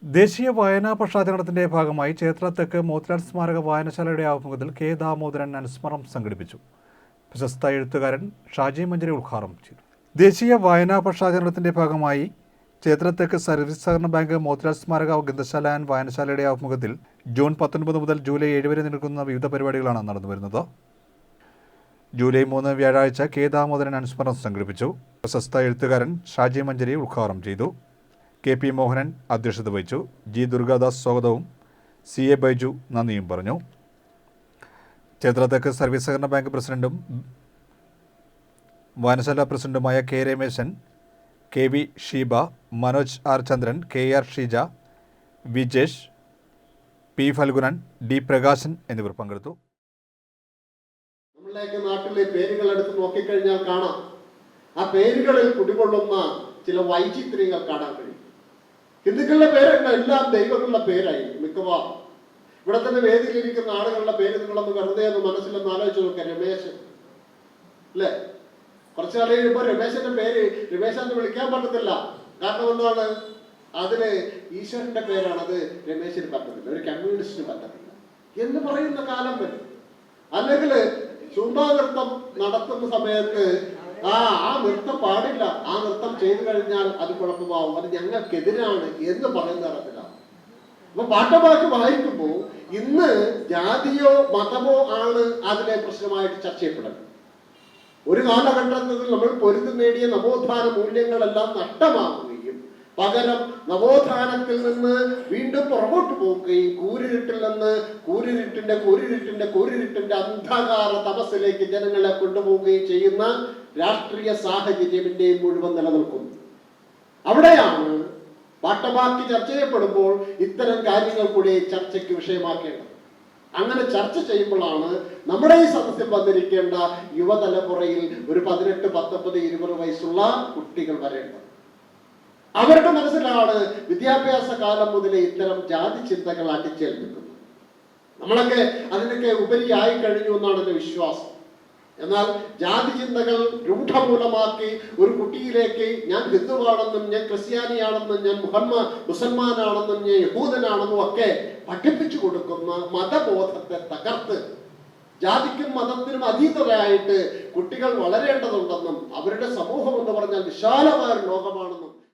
ദേശീയ വായനാ പക്ഷാചരണത്തിന്റെ ഭാഗമായി ചേത്ര തെക്ക് മോത്തിലാൽ സ്മാരക വായനശാലയുടെ ആഭിമുഖ്യത്തിൽ കെ ദാമോദരൻ അനുസ്മരണം സംഘടിപ്പിച്ചു. പ്രശസ്ത എഴുത്തുകാരൻ ഷാജി മഞ്ചേരി ഉദ്ഘാടനം ചെയ്തു. ദേശീയ വായനാ പക്ഷാചരണത്തിന്റെ ഭാഗമായി ചേത്ര തെക്ക് സർവീസ് സഹകരണ ബാങ്ക് മോത്തിലാൽ സ്മാരക ഗ്രന്ഥശാല ആൻഡ് വായനശാലയുടെ ആഭിമുഖ്യത്തിൽ ജൂൺ 19 മുതൽ ജൂലൈ 7 വരെ നടക്കുന്ന വിവിധ പരിപാടികളാണ് നടന്നുവരുന്നത്. ജൂലൈ 3 വ്യാഴാഴ്ച കെ ദാമോദരൻ അനുസ്മരണം സംഘടിപ്പിച്ചു. പ്രശസ്ത എഴുത്തുകാരൻ ഷാജി മഞ്ചേരി ഉദ്ഘാടനം ചെയ്തു. കെ പി മോഹനൻ അധ്യക്ഷത വഹിച്ചു. ജി ദുർഗാദാസ് സ്വാഗതവും CA ബൈജു നന്ദിയും പറഞ്ഞു. ചേത്ര തെക്ക് സർവീസ് സഹകരണ ബാങ്ക് പ്രസിഡന്റും വായനശാല പ്രസിഡന്റുമായ K Rameshan, KV Sheeba, Manoj R Chandran, KR Sheeja, Vijesh, P Phalgunan, D Prakashan എന്നിവർ പങ്കെടുത്തു. നമ്മളുടെയൊക്കെ നാട്ടിലെ പേരുകൾ എടുത്ത് നോക്കിക്കഴിഞ്ഞാൽ കാണാം, ആ പേരുകളിൽ കുടികൊള്ളുന്ന ചില വൈചിത്ര്യങ്ങൾ കാണാൻ കഴിയും. ഹിന്ദുക്കളുടെ പേരല്ല, എല്ലാം ദൈവങ്ങളുടെ പേരായി മിക്കവാറും. ഇവിടെ തന്നെ വേദിയിലിരിക്കുന്ന ആളുകളുടെ പേര് നിങ്ങളൊന്ന് വെറുതെ ഒന്ന് മനസ്സിലൊന്ന് ആലോചിച്ച് നോക്കുക. രമേശൻ അല്ലേ? കുറച്ചു കാലം കഴിയുമ്പോൾ രമേശന്റെ പേര് രമേശാന്ന് വിളിക്കാൻ പറ്റത്തില്ല. കാരണം എന്താണ്? അതില് ഈശ്വരന്റെ പേരാണ്, അത് രമേശന് പറ്റത്തില്ല, ഒരു കമ്മ്യൂണിസ്റ്റിന് പറ്റത്തില്ല എന്ന് പറയുന്ന കാലം വരും. അല്ലെങ്കിൽ ചുമ്മാ നൃത്തം നടത്തുന്ന സമയത്ത് ആ നൃത്തം പാടില്ല, ആ നൃത്തം ചെയ്തു കഴിഞ്ഞാൽ അത് കുഴപ്പമാവും, അത് ഞങ്ങൾക്കെതിരാണ് എന്ന് പറയുന്ന തരത്തിലാണ്. അപ്പൊ പാഠഭാഗം വായിക്കുമ്പോൾ ഇന്ന് ജാതിയോ മതമോ ആണ് അതിലെ പ്രശ്നമായിട്ട് ചർച്ച ചെയ്യപ്പെടുന്നത്. ഒരു കാലഘട്ടത്തിൽ നമ്മൾ പൊരുതി നേടിയ നവോത്ഥാന മൂല്യങ്ങളെല്ലാം നഷ്ടമാവുകയും പകരം നവോത്ഥാനത്തിൽ നിന്ന് വീണ്ടും പുറകോട്ട് പോവുകയും കൂരിരുട്ടിന്റെ അന്ധകാര തമസിലേക്ക് ജനങ്ങളെ കൊണ്ടുപോവുകയും ചെയ്യുന്ന രാഷ്ട്രീയ സാഹചര്യം ഇന്ത്യയിൽ മുഴുവൻ നിലനിൽക്കുന്നു. അവിടെയാണ് പാഠഭാക്കി ചർച്ച ചെയ്യപ്പെടുമ്പോൾ ഇത്തരം കാര്യങ്ങൾ കൂടി ചർച്ചയ്ക്ക് വിഷയമാക്കേണ്ടത്. അങ്ങനെ ചർച്ച ചെയ്യുമ്പോഴാണ് നമ്മുടെ ഈ സദസ്സിൽ വന്നിരിക്കേണ്ട യുവതലമുറയിൽ ഒരു 18, 19, 20 വയസ്സുള്ള കുട്ടികൾ വരേണ്ടത്. അവരുടെ മനസ്സിലാണ് വിദ്യാഭ്യാസ കാലം മുതലേ ഇത്തരം ജാതി ചിന്തകൾ അടിച്ചേൽപ്പിക്കുന്നത്. നമ്മളൊക്കെ അതിനൊക്കെ ഉപരിയായി കഴിഞ്ഞു എന്നാണ് എൻ്റെ വിശ്വാസം. എന്നാൽ ജാതി ചിന്തകൾ രൂഢമൂലമാക്കി ഒരു കുട്ടിയിലേക്ക് ഞാൻ ഹിന്ദുവാണെന്നും ഞാൻ ക്രിസ്ത്യാനിയാണെന്നും ഞാൻ മുസൽമാനാണെന്നും ഞാൻ യഹൂദനാണെന്നും ഒക്കെ പഠിപ്പിച്ചു കൊടുക്കുന്ന മതബോധത്തെ തകർത്ത് ജാതിക്കും മതത്തിനും അതീതരായിട്ട് കുട്ടികൾ വളരേണ്ടതുണ്ടെന്നും അവരുടെ സമൂഹം എന്ന് പറഞ്ഞാൽ വിശാലമായ ലോകമാണെന്നും